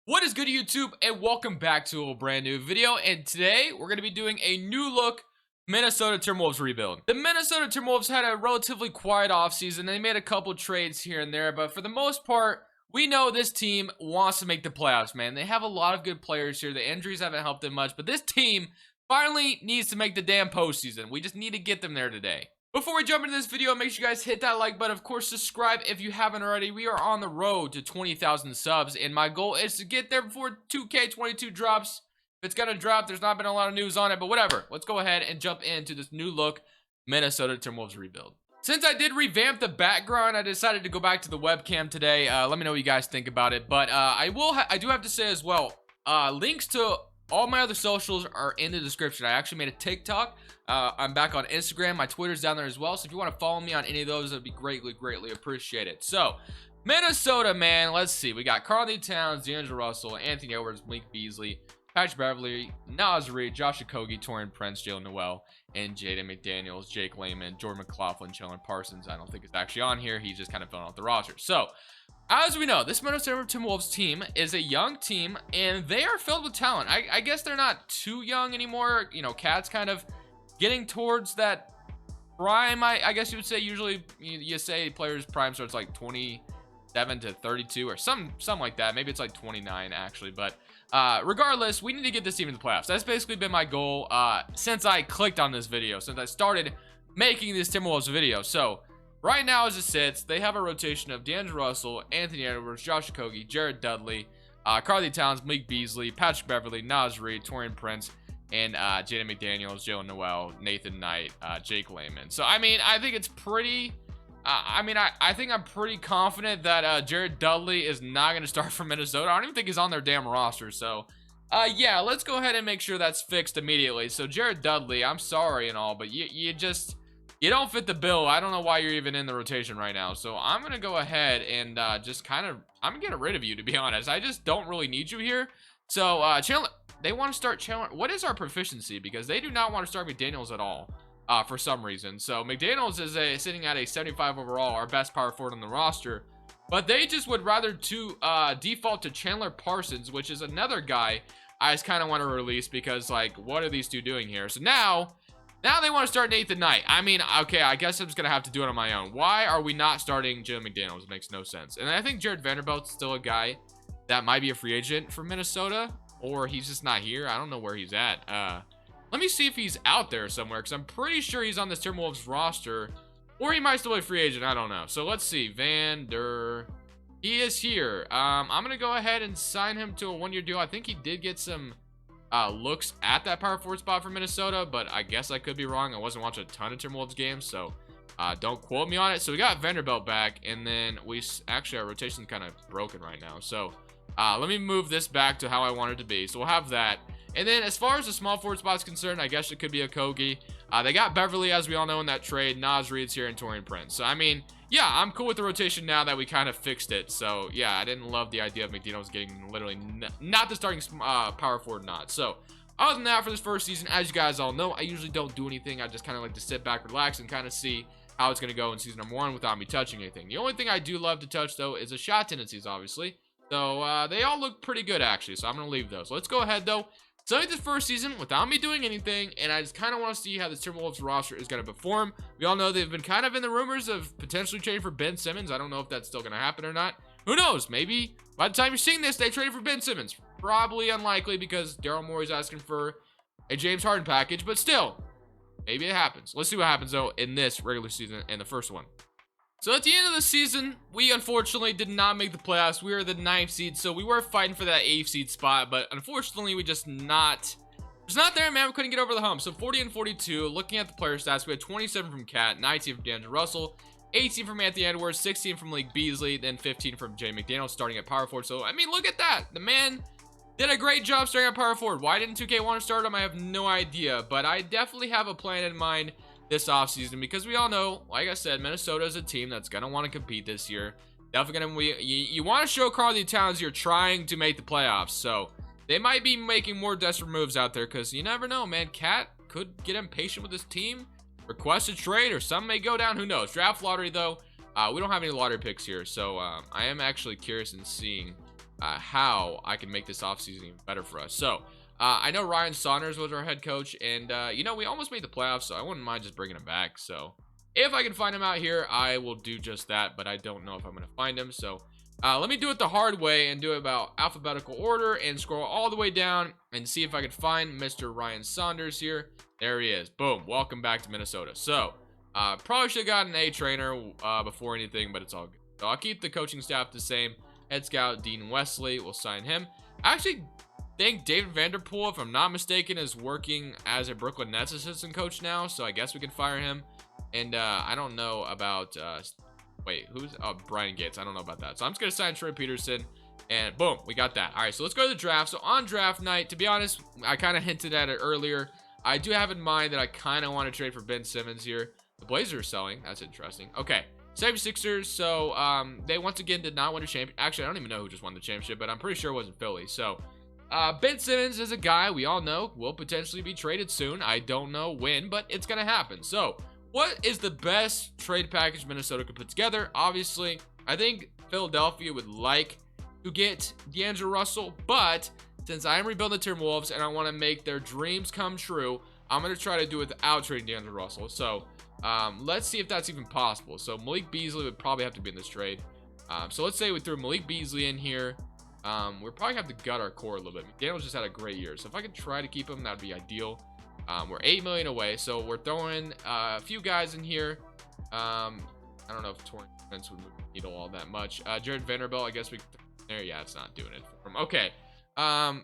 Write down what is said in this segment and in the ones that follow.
What is good, YouTube, and welcome back to a brand new video. And today we're going to be doing a new look Minnesota Timberwolves rebuild. The Minnesota Timberwolves had a relatively quiet offseason. They made a couple trades here and there, but for the most part, we know this team wants to make the playoffs, man. They have a lot of good players here. The injuries haven't helped them much, but this team finally needs to make the damn postseason. We just need to get them there today. Before we jump into this video, make sure you guys hit that like button. Of course, subscribe if you haven't already. We are on the road to 20,000 subs, and my goal is to get there before 2K22 drops. If it's going to drop, there's not been a lot of news on it, but whatever. Let's go ahead and jump into this new look Minnesota Timberwolves rebuild. Since I did revamp the background, I decided to go back to the webcam today. Let me know what you guys think about it. But I do have to say as well, links to all my other socials are in the description. I actually made a TikTok. I'm back on Instagram. My Twitter's down there as well. So if you want to follow me on any of those, that'd be greatly appreciated. So, Minnesota, man. Let's see. We got Karl-Anthony Towns, D'Angelo Russell, Anthony Edwards, Malik Beasley, Patrick Beverley, Naz Reid, Josh Okogie, Taurean Prince, Jalen Noel, and Jaden McDaniels, Jake Layman, Jordan McLaughlin, Chandler Parsons. I don't think it's actually on here. He's just kind of filling out the roster. So, as we know, this Minnesota Timberwolves team is a young team, and they are filled with talent. I guess they're not too young anymore. You know, Cat's kind of getting towards that prime, I guess you would say. Usually, you say players' prime starts like 27 to 32 or something like that. Maybe it's like 29, actually. But regardless, we need to get this team in the playoffs. That's basically been my goal since I clicked on this video, since I started making this Timberwolves video. So, right now, as it sits, they have a rotation of D'Angelo Russell, Anthony Edwards, Josh Okogie, Jared Dudley, Karl-Anthony Towns, Malik Beasley, Patrick Beverley, Naz Reid, Taurean Prince, and Jaden McDaniels, Jalen Noel, Nathan Knight, Jake Layman. So, I mean, I think it's pretty... I think I'm pretty confident that Jared Dudley is not going to start for Minnesota. I don't even think he's on their damn roster. So, yeah, let's go ahead and make sure that's fixed immediately. So, Jared Dudley, I'm sorry and all, but you don't fit the bill. I don't know why you're even in the rotation right now. So I'm going to go ahead and I'm going to get rid of you, to be honest. I just don't really need you here. So Chandler, they want to start Chandler. What is our proficiency? Because they do not want to start McDaniels at all for some reason. So McDaniels is sitting at a 75 overall, our best power forward on the roster. But they just would rather default to Chandler Parsons, which is another guy I just kind of want to release because, like, what are these two doing here? So now they want to start Nathan Knight. I mean, okay, I guess I'm just going to have to do it on my own. Why are we not starting Jalen McDaniels? It makes no sense. And I think Jared Vanderbilt's still a guy that might be a free agent for Minnesota, or he's just not here. I don't know where he's at. Let me see if he's out there somewhere, because I'm pretty sure he's on this Timberwolves roster, or he might still be a free agent. I don't know. So let's see. He is here. I'm going to go ahead and sign him to a one-year deal. I think he did get some looks at that power forward spot for Minnesota, but I guess I could be wrong. I wasn't watching a ton of Timberwolves games, so don't quote me on it. So we got Vanderbilt back, and then our rotation's kind of broken right now. So let me move this back to how I want it to be. So we'll have that. And then as far as the small forward spot's concerned, I guess it could be a Okogie. They got Beverly, as we all know, in that trade. Naz Reid's here and Taurean Prince. So, I mean, yeah, I'm cool with the rotation now that we kind of fixed it. So, yeah, I didn't love the idea of McDaniels getting literally not the starting power forward nod. So, other than that, for this first season, as you guys all know, I usually don't do anything. I just kind of like to sit back, relax, and kind of see how it's going to go in season number 1 without me touching anything. The only thing I do love to touch, though, is the shot tendencies, obviously. So, they all look pretty good, actually. So, I'm going to leave those. Let's go ahead, though. So this first season without me doing anything, and I just kind of want to see how the Timberwolves roster is going to perform. We all know they've been kind of in the rumors of potentially trading for Ben Simmons. I don't know if that's still going to happen or not. Who knows? Maybe by the time you're seeing this, they traded for Ben Simmons. Probably unlikely because Daryl Morey's asking for a James Harden package, but still, maybe it happens. Let's see what happens, though, in this regular season and the first one. So at the end of the season, we unfortunately did not make the playoffs. We were the 9th seed, so we were fighting for that 8th seed spot, but unfortunately, we just not there, man. We couldn't get over the hump. So 40 and 42, looking at the player stats, we had 27 from Cat, 19 from D'Angelo Russell, 18 from Anthony Edwards, 16 from Malik Beasley, then 15 from Jaden McDaniels starting at power forward. So, I mean, look at that. The man did a great job starting at power forward. Why didn't 2K want to start him? I have no idea, but I definitely have a plan in mind this offseason because we all know, like I said, Minnesota is a team that's going to want to compete this year. Definitely going to, you want to show Karl-Anthony Towns you're trying to make the playoffs. So they might be making more desperate moves out there because you never know, man. Cat could get impatient with his team, request a trade, or some may go down. Who knows? Draft lottery, though. We don't have any lottery picks here. So I am actually curious in seeing how I can make this offseason even better for us. So I know Ryan Saunders was our head coach, and you know, we almost made the playoffs, so I wouldn't mind just bringing him back. So if I can find him out here, I will do just that, but I don't know if I'm going to find him. So let me do it the hard way and do it about alphabetical order and scroll all the way down and see if I can find Mr. Ryan Saunders here. There he is. Boom. Welcome back to Minnesota. So probably should have gotten an A trainer before anything, but it's all good. So I'll keep the coaching staff the same. Head scout Dean Wesley, will sign him. I actually think David Vanderpool, if I'm not mistaken, is working as a Brooklyn Nets assistant coach now, so I guess we can fire him. And I don't know about wait, who's Brian Gates. I don't know about that. So I'm just gonna sign Troy Peterson, and boom, we got that. All right, so let's go to the draft. So on draft night, to be honest, I kind of hinted at it earlier. I do have in mind that I kind of want to trade for Ben Simmons here. The Blazers are selling. That's interesting. Okay. 76ers, so they once again did not win a championship. Actually, I don't even know who just won the championship, but I'm pretty sure it wasn't Philly. So Ben Simmons is a guy we all know will potentially be traded soon. I don't know when, but it's going to happen. So what is the best trade package Minnesota could put together? Obviously, I think Philadelphia would like to get D'Angelo Russell, but since I am rebuilding the Timberwolves and I want to make their dreams come true, I'm going to try to do it without trading D'Angelo Russell. So let's see if that's even possible. So Malik Beasley would probably have to be in this trade. So let's say we threw Malik Beasley in here. We'll probably have to gut our core a little bit. McDaniels just had a great year, so if I could try to keep him, that'd be ideal. We're $8 million away, so we're throwing a few guys in here. I don't know if Torrance Prince would move the needle all that much. Jared Vanderbilt, I guess we could there. Yeah, it's not doing it for him. Okay. I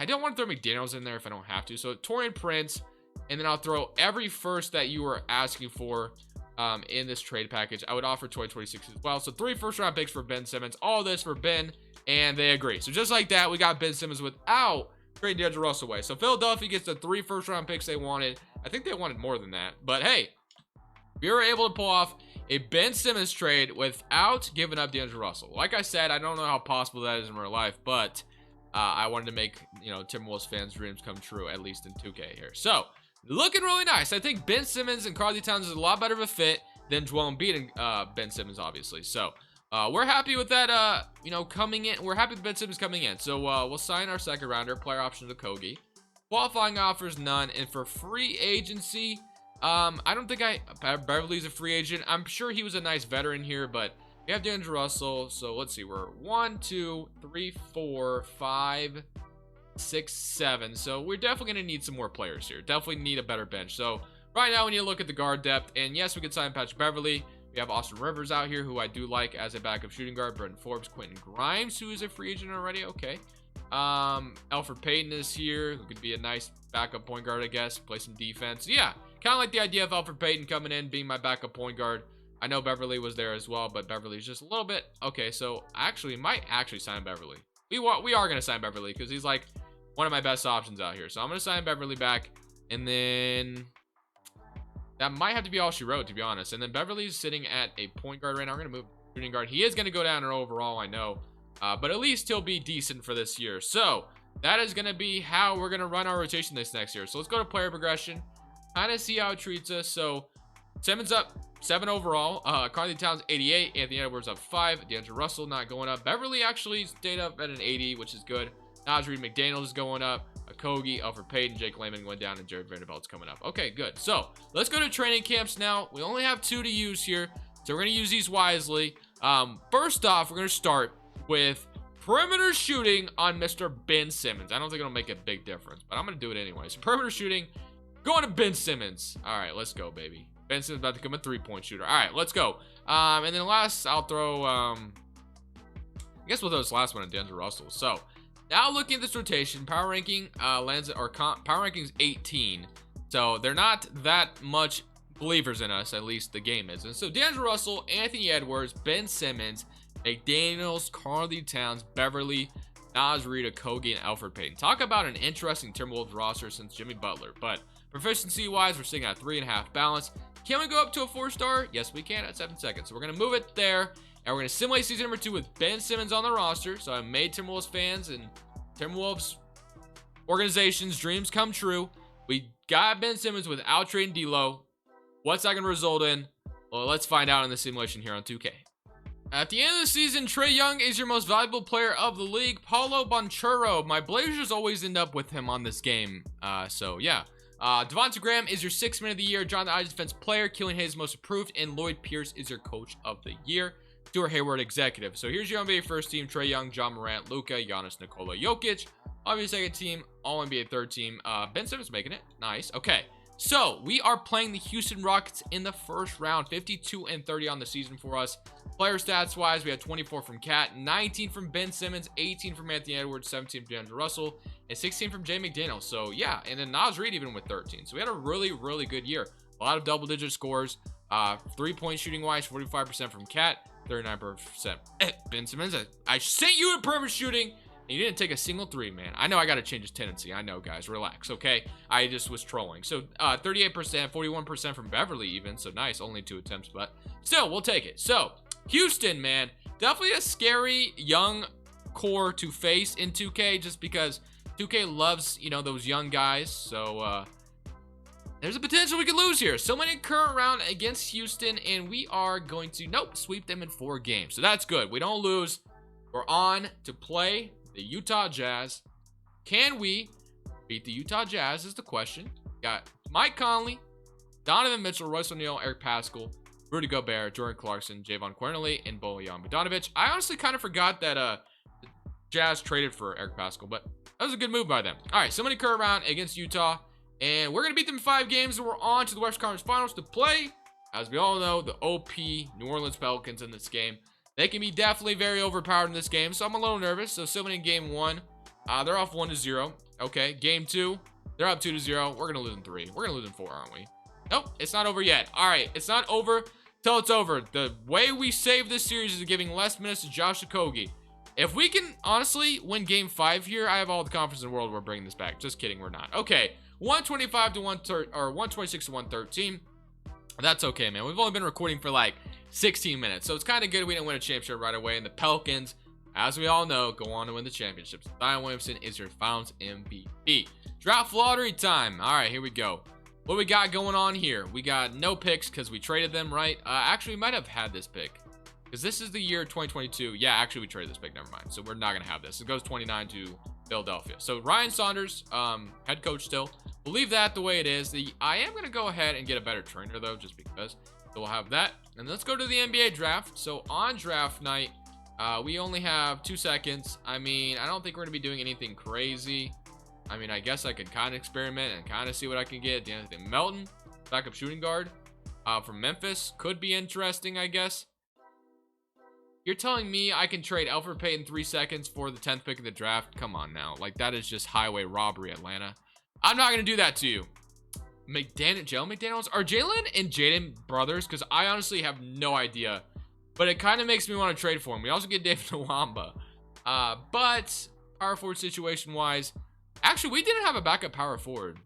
don't want to throw McDaniels in there if I don't have to. So Torian Prince, and then I'll throw every first that you were asking for in this trade package. I would offer 2026 as well. So 3 first-round picks for Ben Simmons. All this for Ben, and they agree. So just like that, we got Ben Simmons without trading D'Angelo Russell away. So Philadelphia gets the 3 first-round picks they wanted. I think they wanted more than that. But hey, we were able to pull off a Ben Simmons trade without giving up D'Angelo Russell. Like I said, I don't know how possible that is in real life, but I wanted to make, you know, Timberwolves fans' dreams come true, at least in 2K here. So looking really nice. I think Ben Simmons and Karl Towns is a lot better of a fit than Joel Embiid and Ben Simmons, obviously. So we're happy with that, you know, coming in. We're happy with Ben Simmons coming in. So we'll sign our second rounder, player option to Kogi. Qualifying offers, none. And for free agency, I don't think Beverly's a free agent. I'm sure he was a nice veteran here, but we have D'Angelo Russell. So let's see. We're 1, 2, 3, 4, 5, 6, 7. So we're definitely going to need some more players here. Definitely need a better bench. So right now, when you look at the guard depth, and yes, we could sign Patrick Beverly. We have Austin Rivers out here, who I do like as a backup shooting guard. Brendan Forbes, Quentin Grimes, who is a free agent already. Okay. Elfrid Payton is here, who could be a nice backup point guard, I guess. Play some defense. Yeah, kind of like the idea of Elfrid Payton coming in, being my backup point guard. I know Beverly was there as well, but Beverly's just a little bit. Okay, so actually, might actually sign Beverly. We are going to sign Beverly because he's like one of my best options out here. So I'm going to sign Beverly back, and then that might have to be all she wrote, to be honest. And then Beverly's sitting at a point guard right now. We're going to move shooting guard. He is going to go down overall, I know. But at least he'll be decent for this year. So that is going to be how we're going to run our rotation this next year. So let's go to player progression. Kind of see how it treats us. So Simmons up 7 overall. Karl Towns 88. Anthony Edwards up 5. D'Angelo Russell not going up. Beverly actually stayed up at an 80, which is good. Najee McDaniels is going up. Kogi, Elfrid Payton, Jake Layman went down, and Jared Vanderbilt's coming up. Okay, good. So let's go to training camps now. We only have 2 to use here, so we're going to use these wisely. First off, we're going to start with perimeter shooting on Mr. Ben Simmons. I don't think it'll make a big difference, but I'm going to do it anyway. So perimeter shooting, going to Ben Simmons. All right, let's go, baby. Ben Simmons about to become a 3-point shooter. All right, let's go. And then last, I'll throw, I guess we'll throw this last one on D'Angelo Russell. So now looking at this rotation, power ranking lands at, or power ranking is 18. So they're not that much believers in us, at least the game isn't. So D'Angelo Russell, Anthony Edwards, Ben Simmons, McDaniels, Karl Towns, Beverly, Naz Reid, Kogi, and Elfrid Payton. Talk about an interesting Timberwolves roster since Jimmy Butler. But proficiency-wise, we're sitting at 3.5 balance. Can we go up to a 4-star? Yes, we can at 7 seconds. So we're going to move it there. And we're going to simulate season number 2 with Ben Simmons on the roster. So I made Timberwolves fans and Timberwolves organizations' dreams come true. We got Ben Simmons without trading D'Lo. What's that going to result in? Well, let's find out in the simulation here on 2K. At the end of the season, Trae Young is your most valuable player of the league. Paulo Banchero, my Blazers always end up with him on this game. So yeah. Devonta Graham is your 6th man of the year. Jonathan Isaac defense player. Killian Hayes most improved. And Lloyd Pierce is your coach of the year. Stuart Hayward executive. So here's your NBA first team. Trae Young, John Morant, Luka, Giannis, Nikola Jokic. Obviously second team. All NBA third team. Ben Simmons making it. Nice. Okay. So we are playing the Houston Rockets in the first round. 52-30 on the season for us. Player stats wise, we had 24 from Cat, 19 from Ben Simmons, 18 from Anthony Edwards, 17 from DeAndre Russell, and 16 from Jay McDaniels. So yeah, and then Naz Reid even with 13. So we had a really good year. A lot of double-digit scores. 3-point shooting wise, 45% from Cat, 39% Ben Simmons. I sent you to perimeter shooting, and you didn't take a single three, man. I know I got to change his tendency. I know, guys. Relax, okay? I just was trolling. So 38%, 41% from Beverly even. So nice, only 2 attempts, but still, we'll take it. So Houston, man, definitely a scary young core to face in 2K just because 2K loves, you know, those young guys. So there's a potential we could lose here. So many current round against Houston, and we are going to, sweep them in 4 games. So that's good. We don't lose. We're on to play the Utah Jazz. Can we beat the Utah Jazz is the question. Got Mike Conley, Donovan Mitchell, Royce O'Neal, Eric Paschall, Rudy Gobert, Jordan Clarkson, Javon Quinterly, and Bojan Bogdanovic. I honestly kind of forgot that the Jazz traded for Eric Paschall, but that was a good move by them. All right, so many current round against Utah, and we're going to beat them in 5 games, and we're on to the Western Conference Finals to play, as we all know, the OP New Orleans Pelicans in this game. They can be definitely very overpowered in this game, so I'm a little nervous. So many in game 1. They're off 1-0. Okay, game 2, they're up 2-0. We're going to lose in 3. We're going to lose in 4, aren't we? Nope, it's not over yet. All right, it's not over till it's over. The way we save this series is giving less minutes to Josh Okogie. If we can honestly win game 5 here, I have all the confidence in the world we're bringing this back. Just kidding, we're not. Okay, 125 to 126 to 113. That's okay, man. We've only been recording for like 16 minutes, so it's kind of good we didn't win a championship right away. And the Pelicans, as we all know, go on to win the championship. Zion Williamson is your Finals MVP. Draft lottery time. All right, here we go. What we got going on here? We got no picks because we traded them, right? Actually, we might have had this pick because this is the year 2022. Yeah, actually, we traded this pick. Never mind. So we're not going to have this. It goes 29 to Philadelphia. So Ryan Saunders, head coach still. We'll leave that the way it is. I am going to go ahead and get a better trainer, though, just because. So we'll have that. And let's go to the NBA draft. So on draft night, we only have 2 seconds. I mean, I don't think we're going to be doing anything crazy. I mean, I guess I could kind of experiment and kind of see what I can get. DeAnthony Melton, backup shooting guard from Memphis. Could be interesting, I guess. You're telling me I can trade Elfrid Payton 3 seconds for the 10th pick of the draft? Come on now. Like, that is just highway robbery, Atlanta. I'm not going to do that to you. Jalen McDaniels? Are Jalen and Jaden brothers? Because I honestly have no idea. But it kind of makes me want to trade for him. We also get David Nwamba. But power forward situation-wise, actually, we didn't have a backup power forward.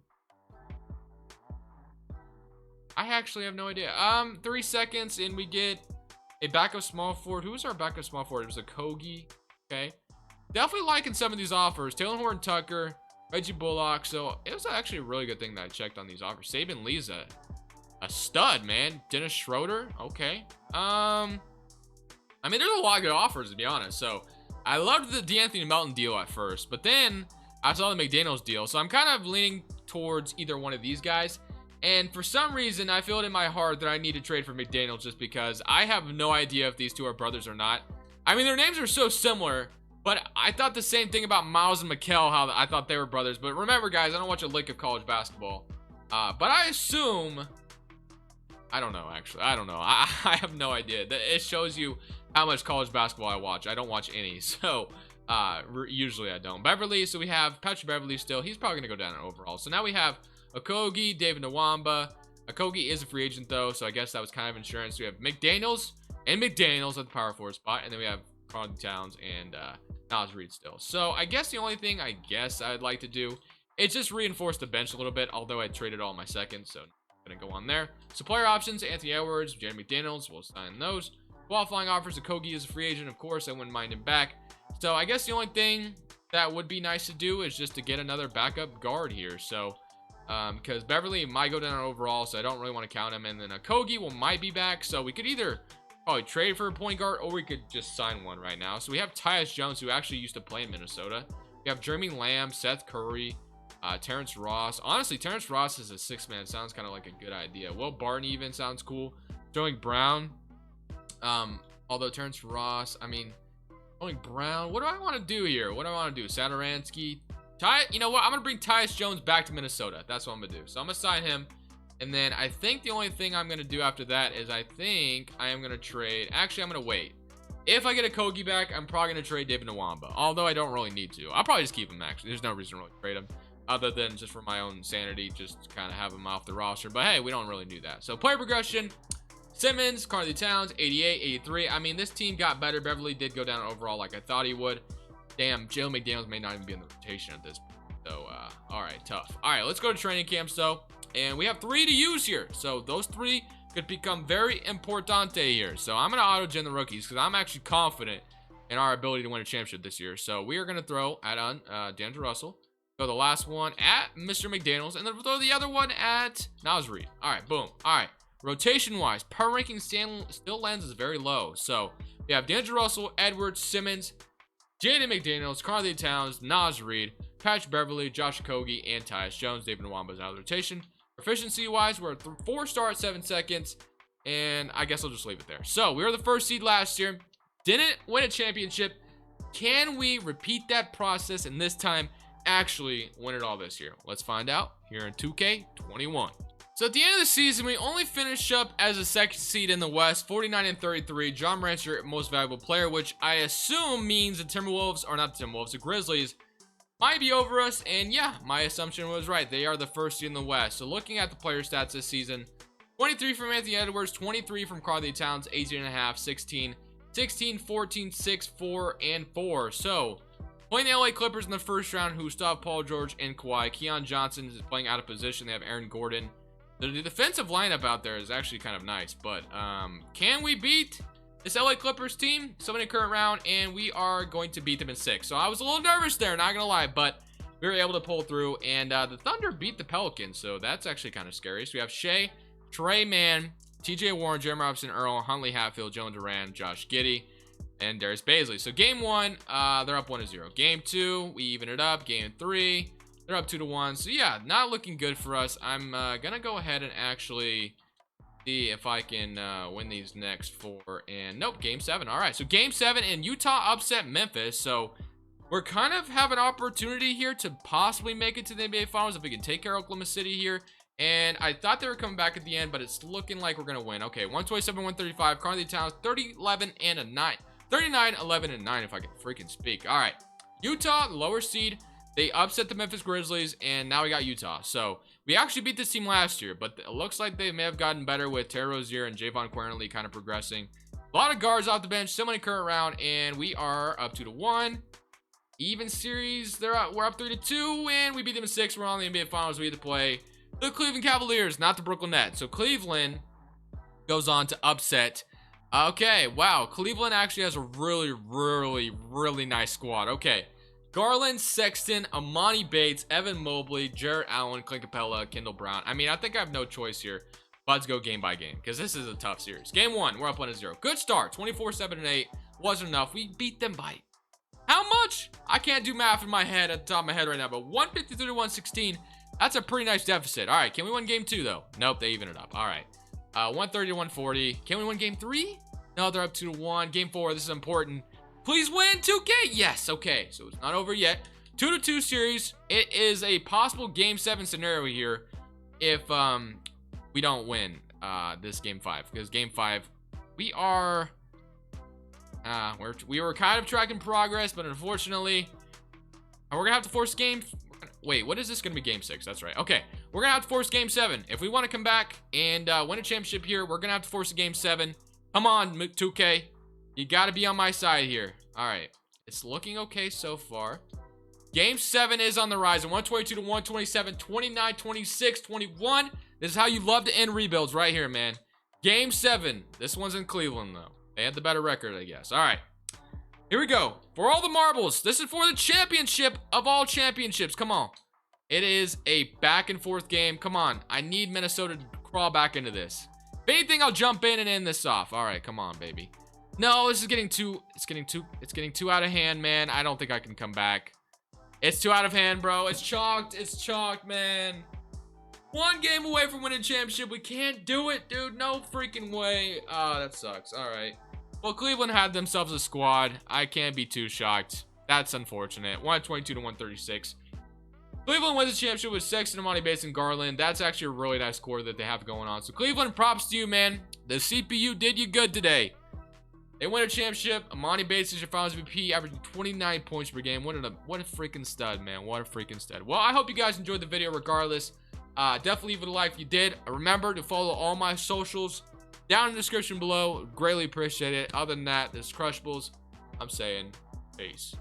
I actually have no idea. 3 seconds, and we get a backup small forward. Who was our backup small forward? It was a Kogi. Okay. Definitely liking some of these offers. Taylor Horton-Tucker, Reggie Bullock. So it was actually a really good thing that I checked on these offers. Saban Lee's a stud, man. Dennis Schroeder. Okay. I mean, there's a lot of good offers, to be honest. So I loved the DeAnthony Melton deal at first, but then I saw the McDaniels deal. So I'm kind of leaning towards either one of these guys. And for some reason, I feel it in my heart that I need to trade for McDaniels just because I have no idea if these two are brothers or not. I mean, their names are so similar, but I thought the same thing about Miles and Mikal, how I thought they were brothers. But remember, guys, I don't watch a lick of college basketball. But I assume... I don't know, actually. I don't know. I have no idea. It shows you how much college basketball I watch. I don't watch any, so usually I don't. Beverly, so we have Patrick Beverly still. He's probably going to go down in overall. So now we have Okogie, David Nwamba. Okogie is a free agent, though, so I guess that was kind of insurance. We have McDaniels and McDaniels at the power forward spot, and then we have Carl Towns and Naz Reid still. So I guess the only thing I'd like to do is just reinforce the bench a little bit, although I traded all my seconds, so gonna go on there. So player options, Anthony Edwards, Jeremy McDaniels, we'll sign those. Qualifying offers, Okogie is a free agent, of course. I wouldn't mind him back. So I guess the only thing that would be nice to do is just to get another backup guard here. So because Beverly might go down overall, so I don't really want to count him. And then Okogie might be back, so we could either probably trade for a point guard, or we could just sign one right now. So we have Tyus Jones, who actually used to play in Minnesota. We have Jeremy Lamb, Seth Curry, Terrence Ross. Honestly, Terrence Ross is a six-man. Sounds kind of like a good idea. Will Barton even sounds cool. Sterling Brown. Although Terrence Ross, I mean, Sterling Brown. What do I want to do here? What do I want to do? Sadaransky. You know what? I'm going to bring Tyus Jones back to Minnesota. That's what I'm going to do. So I'm going to sign him. And then I think the only thing I'm going to do after that is I think I am going to trade. Actually, I'm going to wait. If I get a Kogi back, I'm probably going to trade David Nwamba. Although I don't really need to. I'll probably just keep him, actually. There's no reason to really trade him. Other than just for my own sanity, just kind of have him off the roster. But hey, we don't really do that. So player progression. Simmons, Karl Towns, 88, 83. I mean, this team got better. Beverly did go down overall like I thought he would. Damn, Jalen McDaniels may not even be in the rotation at this point. So, all right, tough. All right, let's go to training camps, though. And we have 3 to use here. So those 3 could become very importante here. So I'm going to auto-gen the rookies because I'm actually confident in our ability to win a championship this year. So we are going to throw at D'Angelo Russell. Throw the last one at Mr. McDaniels. And then throw the other one at Naz Reid. All right, boom. All right, rotation-wise, power ranking still lands is very low. So we have D'Angelo Russell, Edwards, Simmons, Jaden McDaniels, Karl Towns, Naz Reid, Patrick Beverly, Josh Okogie, and Tyus Jones. David Nwamba's out of the rotation. Efficiency-wise, we're at 4-star at 7 seconds, and I guess I'll just leave it there. So, we were the first seed last year. Didn't win a championship. Can we repeat that process and this time actually win it all this year? Let's find out here in 2K21. So, at the end of the season, we only finished up as a second seed in the West, 49-33. John Morant's your most valuable player, which I assume means the Timberwolves, or not the Timberwolves, the Grizzlies, might be over us. And yeah, my assumption was right. They are the first seed in the West. So looking at the player stats this season, 23 from Anthony Edwards, 23 from Karl Towns, 18.5, 16, 16, 14, 6, 4, and 4. So playing the LA Clippers in the first round, who still have Paul George and Kawhi. Keon Johnson is playing out of position. They have Aaron Gordon. The defensive lineup out there is actually kind of nice. But can we beat this LA Clippers team? So in the current round, and we are going to beat them in 6. So I was a little nervous there, not gonna lie, but we were able to pull through. And the Thunder beat the Pelicans, so that's actually kind of scary. So we have Shea, Trey Mann, TJ Warren, Jeremy Robinson, Earl, Huntley Hatfield, Joan Duran, Josh Giddey, and Darius Baisley. So game 1, they're up 1-0. Game 2, we even it up. Game 3, they're up 2-1. So yeah, not looking good for us. I'm gonna go ahead and actually see if I can win these next 4. And nope, game 7. All right, so game 7, and Utah upset Memphis. So we're kind of have an opportunity here to possibly make it to the NBA Finals if we can take care of Oklahoma City here. And I thought they were coming back at the end, but it's looking like we're gonna win. Okay, 127-135. Karl Towns, 30-11 and a 9. 39-11 and 9, if I can freaking speak. All right, Utah, the lower seed. They upset the Memphis Grizzlies, and now we got Utah. So we actually beat this team last year, but it looks like they may have gotten better with Terry Rozier and Javon Quernley kind of progressing. A lot of guards off the bench, still in the current round, and we are up 2-1. Even series, we're up 3-2, and we beat them in 6. We're on the NBA Finals. We had to play the Cleveland Cavaliers, not the Brooklyn Nets. So Cleveland goes on to upset. Okay, wow. Cleveland actually has a really nice squad. Okay. Garland, Sexton, Amani Bates, Evan Mobley, Jarrett Allen, Clint Capella, Kendall Brown. I mean, I think I have no choice here. But let's go game by game because this is a tough series. Game 1, we're up 1-0. Good start. 24-7-8. Wasn't enough. We beat them by how much? I can't do math in my head at the top of my head right now, but 153-116. That's a pretty nice deficit. All right, can we win game 2 though? Nope, they even it up. All right. 130-140. Can we win game 3? No, they're up 2-1. Game 4, this is important. Please win 2K. Yes, okay. So it's not over yet. 2-2 series. It is a possible game 7 scenario here if we don't win this game 5. Because game 5, we are we were kind of tracking progress, but unfortunately, we're gonna have to force game. Wait, what is this gonna be? Game 6. That's right. Okay, we're gonna have to force game 7 if we want to come back and win a championship here. We're gonna have to force a game 7. Come on, 2K. You got to be on my side here. All right. It's looking okay so far. Game 7 is on the rise. 122-127, 29, 26, 21. This is how you love to end rebuilds right here, man. Game 7. This one's in Cleveland, though. They had the better record, I guess. All right. Here we go. For all the marbles. This is for the championship of all championships. Come on. It is a back and forth game. Come on. I need Minnesota to crawl back into this. If anything, I'll jump in and end this off. All right, come on, baby. No, this is getting too out of hand, man. I don't think I can come back. It's too out of hand, bro. It's chalked. It's chalked, man. One game away from winning championship. We can't do it, dude. No freaking way. Oh, that sucks. All right. Well, Cleveland had themselves a squad. I can't be too shocked. That's unfortunate. 122 to 136. Cleveland wins the championship with Sexton, Amani Bates, and Garland. That's actually a really nice score that they have going on. So Cleveland, props to you, man. The CPU did you good today. They win a championship. Amani Bates is your Finals MVP, averaging 29 points per game. What a freaking stud, man. What a freaking stud. Well, I hope you guys enjoyed the video regardless. Definitely leave it a like if you did. Remember to follow all my socials down in the description below. Greatly appreciate it. Other than that, this is Crushables. I'm saying peace.